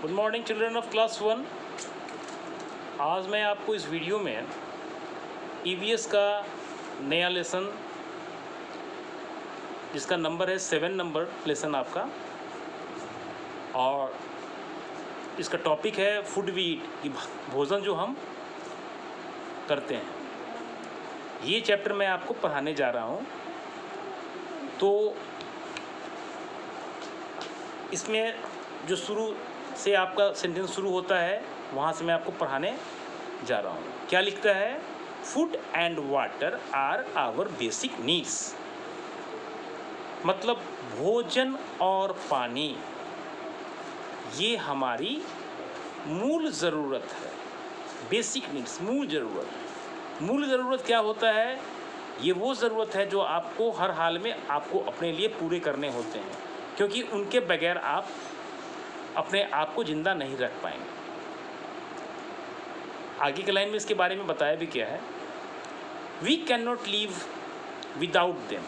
Good morning children of class 1। आज मैं आपको इस वीडियो में ईवीएस का नया लेसन, जिसका नंबर है 7 नंबर लेसन आपका, और इसका टॉपिक है फूड वी ईट, कि भोजन जो हम करते हैं। ये चैप्टर मैं आपको पढ़ाने जा रहा हूँ। तो इसमें जो शुरू से आपका सेंटेंस शुरू होता है, वहाँ से मैं आपको पढ़ाने जा रहा हूँ। क्या लिखता है? Food and water are our basic needs. मतलब भोजन और पानी ये हमारी मूल ज़रूरत है। बेसिक नीड्स, मूल ज़रूरत। मूल ज़रूरत क्या होता है? ये वो ज़रूरत है जो आपको हर हाल में आपको अपने लिए पूरे करने होते हैं, क्योंकि उनके बगैर आप अपने आप को ज़िंदा नहीं रख पाएंगे। आगे के लाइन में इसके बारे में बताया भी क्या है। We can not live without them.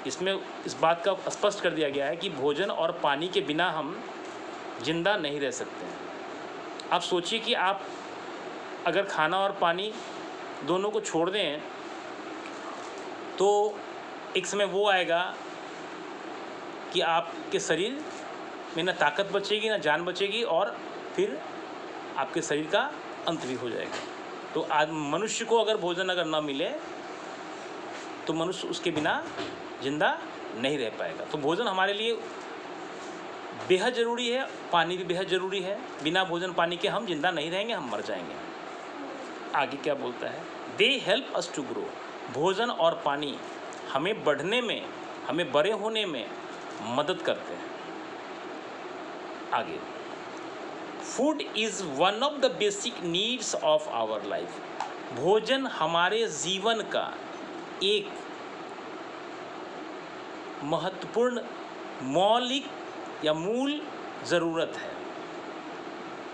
इसमें इस बात का स्पष्ट कर दिया गया है कि भोजन और पानी के बिना हम जिंदा नहीं रह सकते हैं। आप सोचिए कि आप अगर खाना और पानी दोनों को छोड़ दें तो एक समय वो आएगा कि आपके शरीर में ना ताकत बचेगी, ना जान बचेगी, और फिर आपके शरीर का अंत भी हो जाएगा। तो आज मनुष्य को अगर भोजन अगर ना मिले तो मनुष्य उसके बिना जिंदा नहीं रह पाएगा। तो भोजन हमारे लिए बेहद ज़रूरी है, पानी भी बेहद ज़रूरी है। बिना भोजन पानी के हम जिंदा नहीं रहेंगे, हम मर जाएंगे। आगे क्या बोलता है? They help us to grow. भोजन और पानी हमें बढ़ने में, हमें बड़े होने में मदद करते हैं। आगे, food is one of the basic needs of our life. भोजन हमारे जीवन का एक महत्वपूर्ण मौलिक या मूल ज़रूरत है,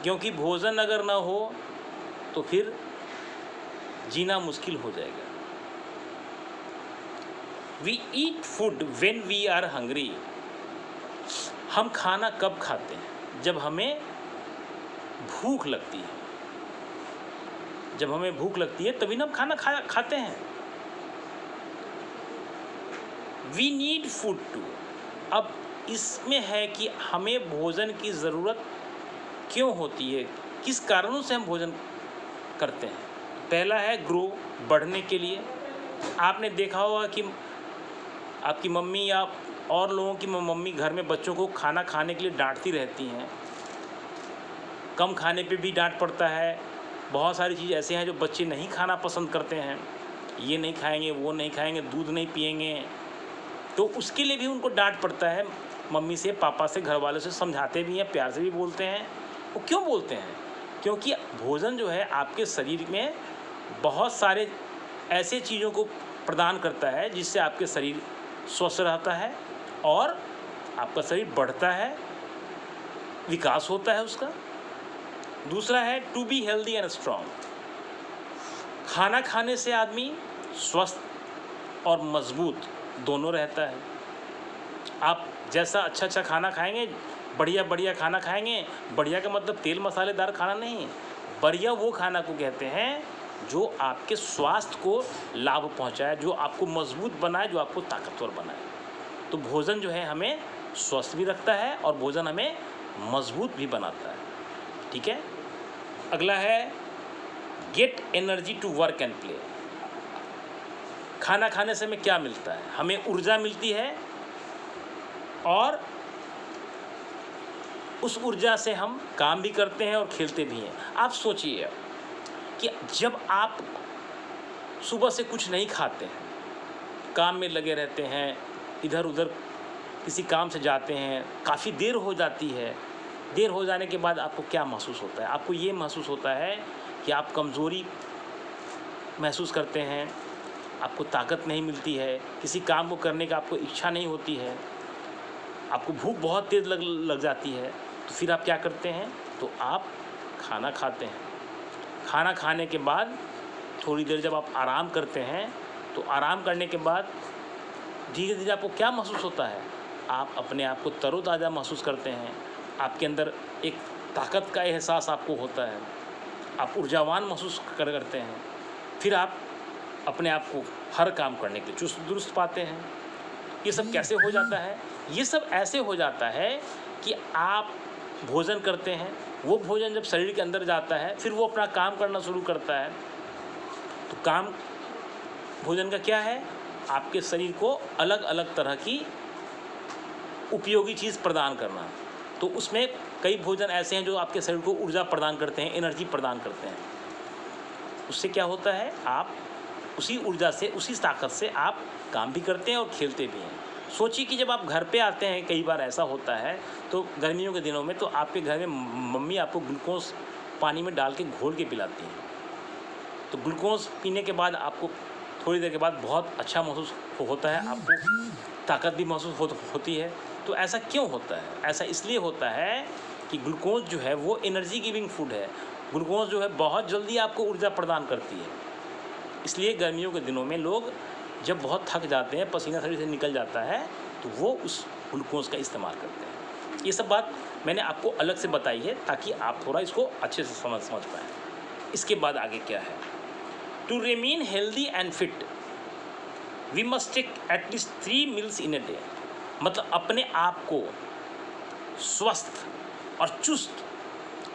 क्योंकि भोजन अगर ना हो तो फिर जीना मुश्किल हो जाएगा। We eat food when we are hungry. हम खाना कब खाते हैं? जब हमें भूख लगती है। जब हमें भूख लगती है तभी ना हम खाना खाते हैं। We need food too. अब इसमें है कि हमें भोजन की ज़रूरत क्यों होती है, किस कारणों से हम भोजन करते हैं। पहला है ग्रो, बढ़ने के लिए। आपने देखा होगा कि आपकी मम्मी या और लोगों की मम्मी घर में बच्चों को खाना खाने के लिए डांटती रहती हैं। कम खाने पे भी डांट पड़ता है। बहुत सारी चीज़ ऐसे हैं जो बच्चे नहीं खाना पसंद करते हैं। ये नहीं खाएंगे, वो नहीं खाएंगे, दूध नहीं पिएंगे, तो उसके लिए भी उनको डांट पड़ता है। मम्मी से, पापा से, घर वालों से समझाते भी हैं, प्यार से भी बोलते हैं। वो क्यों बोलते हैं? क्योंकि भोजन जो है आपके शरीर में बहुत सारे ऐसे चीज़ों को प्रदान करता है जिससे आपके शरीर स्वस्थ रहता है और आपका शरीर बढ़ता है, विकास होता है उसका। दूसरा है to be healthy and strong. खाना खाने से आदमी स्वस्थ और मजबूत दोनों रहता है। आप जैसा अच्छा खाना खाएंगे, बढ़िया खाना खाएंगे, बढ़िया का मतलब तेल मसालेदार खाना नहीं, बढ़िया वो खाना को कहते हैं जो आपके स्वास्थ्य को लाभ पहुंचाए, जो आपको मजबूत बनाए, जो आपको ताकतवर बनाए। तो भोजन जो है हमें स्वस्थ भी रखता है और भोजन हमें मजबूत भी बनाता है। ठीक है। अगला है get energy to work and play. खाना खाने से हमें क्या मिलता है? हमें ऊर्जा मिलती है और उस ऊर्जा से हम काम भी करते हैं और खेलते भी हैं। आप सोचिए कि जब आप सुबह से कुछ नहीं खाते हैं, काम में लगे रहते हैं, इधर उधर किसी काम से जाते हैं, काफ़ी देर हो जाती है। देर हो जाने के बाद आपको क्या महसूस होता है? आपको ये महसूस होता है कि आप कमज़ोरी महसूस करते हैं, आपको ताकत नहीं मिलती है, किसी काम को करने का आपको इच्छा नहीं होती है, आपको भूख बहुत तेज़ लग जाती है। तो फिर आप क्या करते हैं? तो आप खाना खाते हैं। खाना खाने के बाद थोड़ी देर जब आप आराम करते हैं तो आराम करने के बाद धीरे धीरे आपको क्या महसूस होता है? आप अपने आप को तरोताज़ा महसूस करते हैं, आपके अंदर एक ताकत का एहसास आपको होता है, आप ऊर्जावान महसूस करते हैं, फिर आप अपने आप को हर काम करने के लिए चुस्त दुरुस्त पाते हैं। ये सब कैसे हो जाता है? ये सब ऐसे हो जाता है कि आप भोजन करते हैं, वो भोजन जब शरीर के अंदर जाता है फिर वो अपना काम करना शुरू करता है। तो काम भोजन का क्या है? आपके शरीर को अलग अलग तरह की उपयोगी चीज़ प्रदान करना। तो उसमें कई भोजन ऐसे हैं जो आपके शरीर को ऊर्जा प्रदान करते हैं, एनर्जी प्रदान करते हैं। उससे क्या होता है, आप उसी ऊर्जा से, उसी ताकत से आप काम भी करते हैं और खेलते भी हैं। सोचिए कि जब आप घर पे आते हैं, कई बार ऐसा होता है तो गर्मियों के दिनों में तो आपके घर में मम्मी आपको ग्लूकोज पानी में डाल के घोल के पिलाती हैं। तो ग्लूकोज पीने के बाद आपको थोड़ी देर के बाद बहुत अच्छा महसूस होता है, आपको ताकत भी महसूस होती है। तो ऐसा क्यों होता है? ऐसा इसलिए होता है कि ग्लूकोज जो है वो एनर्जी गिविंग फूड है। ग्लूकोज जो है बहुत जल्दी आपको ऊर्जा प्रदान करती है। इसलिए गर्मियों के दिनों में लोग जब बहुत थक जाते हैं, पसीना शरीर से निकल जाता है, तो वो उस ग्लूकोज का इस्तेमाल करते हैं। ये सब बात मैंने आपको अलग से बताई है ताकि आप थोड़ा इसको अच्छे से समझ पाएँ। इसके बाद आगे क्या है? To remain healthy and fit we must take at least 3 meals in a day. मतलब अपने आप को स्वस्थ और चुस्त,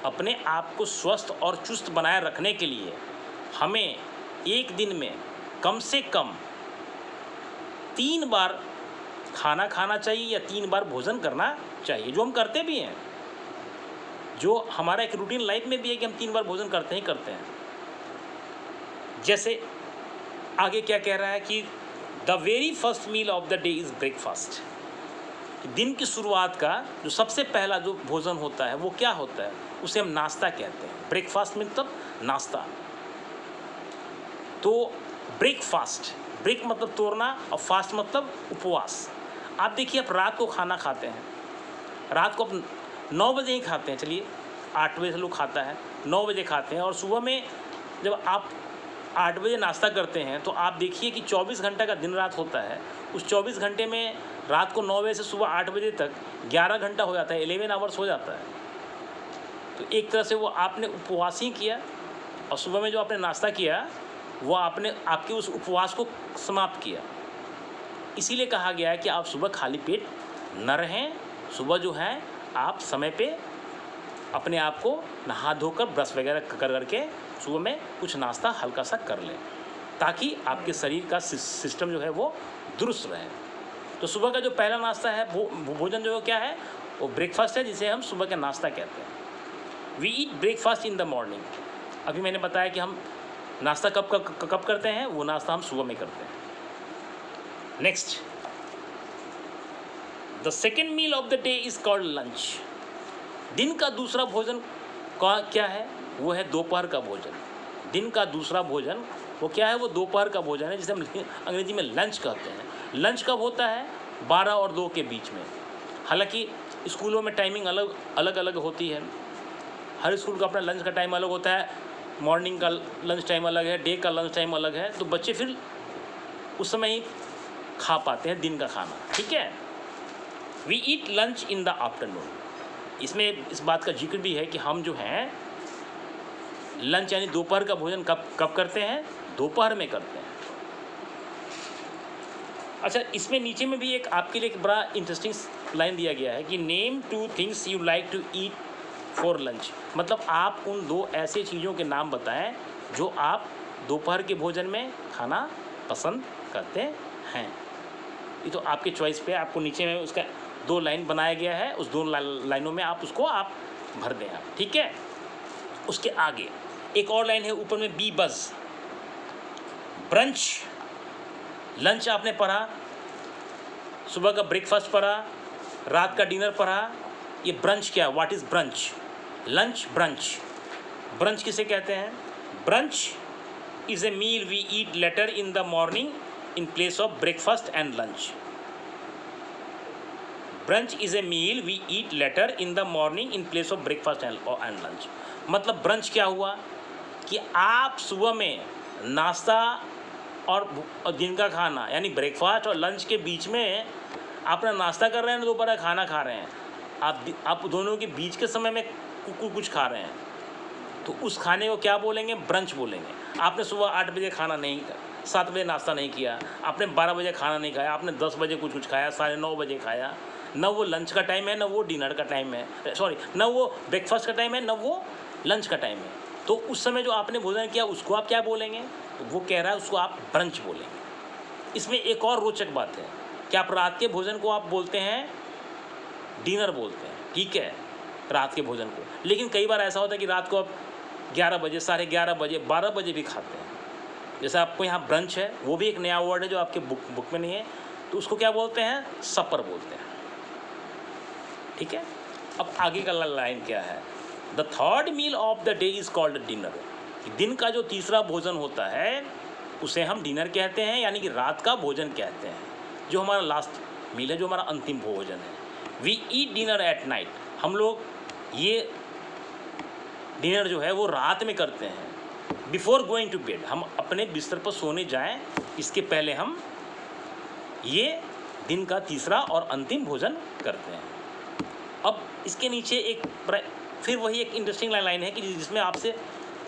अपने आप को स्वस्थ और चुस्त बनाए रखने के लिए हमें एक दिन में कम से कम 3 बार खाना खाना चाहिए या 3 बार भोजन करना चाहिए, जो हम करते भी हैं, जो हमारा एक रूटीन लाइफ में भी है कि हम 3 बार भोजन करते ही करते हैं। जैसे आगे क्या कह रहा है कि the very first meal of the day is breakfast. दिन की शुरुआत का जो सबसे पहला जो भोजन होता है वो क्या होता है? उसे हम नाश्ता कहते हैं। ब्रेकफास्ट मतलब नाश्ता। तो ब्रेकफास्ट, ब्रेक मतलब तोड़ना और फास्ट मतलब उपवास। आप देखिए, आप रात को खाना खाते हैं, रात को आप 9 बजे ही खाते हैं, चलिए 8 बजे से लोग खाता है, 9 बजे खाते हैं, और सुबह में जब आप 8 बजे नाश्ता करते हैं तो आप देखिए कि 24 घंटा का दिन रात होता है। उस 24 घंटे में रात को 9 बजे से सुबह 8 बजे तक 11 घंटा हो जाता है, 11 आवर्स हो जाता है। तो एक तरह से वो आपने उपवास ही किया, और सुबह में जो आपने नाश्ता किया वो आपने आपके उस उपवास को समाप्त किया। इसीलिए कहा गया है कि आप सुबह खाली पेट न रहें। सुबह जो है आप समय पे अपने आप को नहा धोकर ब्रश वगैरह कर करके सुबह में कुछ नाश्ता हल्का सा कर लें, ताकि आपके शरीर का सिस्टम जो है वो दुरुस्त रहे। तो सुबह का जो पहला नाश्ता है, भोजन जो क्या है, वो ब्रेकफास्ट है, जिसे हम सुबह का नाश्ता कहते हैं। We eat breakfast in the morning. अभी मैंने बताया कि हम नाश्ता कब करते हैं, वो नाश्ता हम सुबह में करते हैं। Next, the second meal of the day is called lunch. दिन का दूसरा भोजन का क्या है? वो है दोपहर का भोजन। दिन का दूसरा भोजन वो क्या है? वो दोपहर का भोजन है, जिसे हम अंग्रेजी में लंच कहते हैं। लंच कब होता है? 12 और 2 के बीच में। हालांकि स्कूलों में टाइमिंग अलग अलग होती है, हर स्कूल का अपना लंच का टाइम अलग होता है। मॉर्निंग का लंच टाइम अलग है, डे का लंच टाइम अलग है, तो बच्चे फिर उस समय ही खा पाते हैं दिन का खाना, ठीक है। We eat lunch in the afternoon. इसमें इस बात का जिक्र भी है कि हम जो हैं लंच यानी दोपहर का भोजन कब करते हैं? दोपहर में करते हैं। अच्छा, इसमें नीचे में भी एक आपके लिए एक बड़ा इंटरेस्टिंग लाइन दिया गया है कि name 2 things you like to eat for lunch. मतलब आप उन 2 ऐसे चीज़ों के नाम बताएं जो आप दोपहर के भोजन में खाना पसंद करते हैं। ये तो आपके चॉइस पे, आपको नीचे में उसका 2 लाइन बनाया गया है, उस 2 लाइनों में आप उसको आप भर दें आप, ठीक है। उसके आगे एक और लाइन है ऊपर में, बी बज। ब्रंच, लंच आपने पढ़ा, सुबह का ब्रेकफास्ट पढ़ा, रात का डिनर पढ़ा। ये ब्रंच क्या है? What is brunch? Lunch, brunch. Brunch किसे कहते हैं? Brunch is a meal we eat later in the morning in place of breakfast and lunch. Brunch is a meal we eat later in the morning in place of breakfast and lunch. मतलब brunch क्या हुआ कि आप सुबह में नाश्ता और दिन का खाना यानी ब्रेकफास्ट और लंच के बीच में अपना नाश्ता कर रहे हैं, दोपहर का खाना खा रहे हैं। आप दोनों के बीच के समय में कुछ खा रहे हैं तो उस खाने को क्या बोलेंगे? ब्रंच बोलेंगे। आपने सुबह 8 बजे खाना नहीं, 7 बजे नाश्ता नहीं किया, आपने 12 बजे खाना नहीं खाया, आपने 10 बजे कुछ खाया, 9:30 बजे खाया, न वो लंच का टाइम है, न वो डिनर का टाइम है, सॉरी, न वो ब्रेकफास्ट का टाइम है, न वो लंच का टाइम है। तो उस समय जो आपने भोजन किया उसको आप क्या बोलेंगे? तो वो कह रहा है उसको आप ब्रंच बोलेंगे। इसमें एक और रोचक बात है कि आप रात के भोजन को आप बोलते हैं डिनर बोलते हैं, ठीक है, रात के भोजन को। लेकिन कई बार ऐसा होता है कि रात को आप 11 बजे, 11:30 बजे, 12 बजे भी खाते हैं। जैसे आपको यहाँ ब्रंच है, वो भी एक नया वर्ड है जो आपके बुक में नहीं है, तो उसको क्या बोलते हैं? सपर बोलते हैं, ठीक है। अब आगे का लाइन क्या है? The third meal of the day is called dinner. दिन का जो तीसरा भोजन होता है उसे हम डिनर कहते हैं, यानी कि रात का भोजन कहते हैं, जो हमारा लास्ट मील है, जो हमारा अंतिम भोजन है। We eat dinner at night. हम लोग ये डिनर जो है वो रात में करते हैं। बिफोर गोइंग टू बेड, हम अपने बिस्तर पर सोने जाएं इसके पहले हम ये दिन का तीसरा और अंतिम भोजन करते हैं। अब इसके नीचे फिर वही एक इंटरेस्टिंग लाइन है कि जिसमें आपसे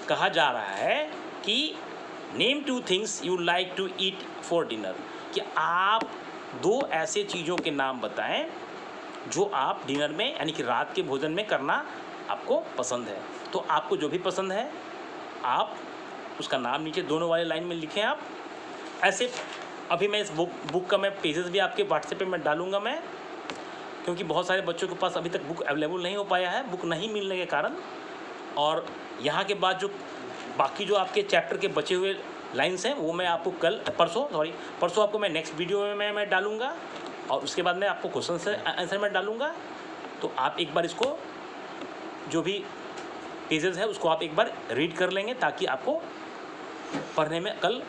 कहा जा रहा है कि name 2 things you like to eat for dinner, कि आप 2 ऐसे चीज़ों के नाम बताएं जो आप डिनर में यानी कि रात के भोजन में करना आपको पसंद है। तो आपको जो भी पसंद है आप उसका नाम नीचे दोनों वाले लाइन में लिखें। आप ऐसे अभी मैं इस बुक का मैं पेजेस भी आपके व्हाट्सएप पे मैं डालूंगा मैं, क्योंकि बहुत सारे बच्चों के पास अभी तक बुक अवेलेबल नहीं हो पाया है, बुक नहीं मिलने के कारण। और यहाँ के बाद जो बाकी जो आपके चैप्टर के बचे हुए लाइन्स हैं वो मैं आपको परसों आपको मैं नेक्स्ट वीडियो में मैं डालूँगा, और उसके बाद मैं आपको क्वेश्चन से आंसर में डालूँगा। तो आप एक बार इसको जो भी पेजेस है उसको आप एक बार रीड कर लेंगे, ताकि आपको पढ़ने में कल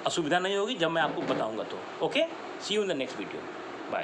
असुविधा नहीं होगी जब मैं आपको बताऊँगा। तो okay, see you in the next video.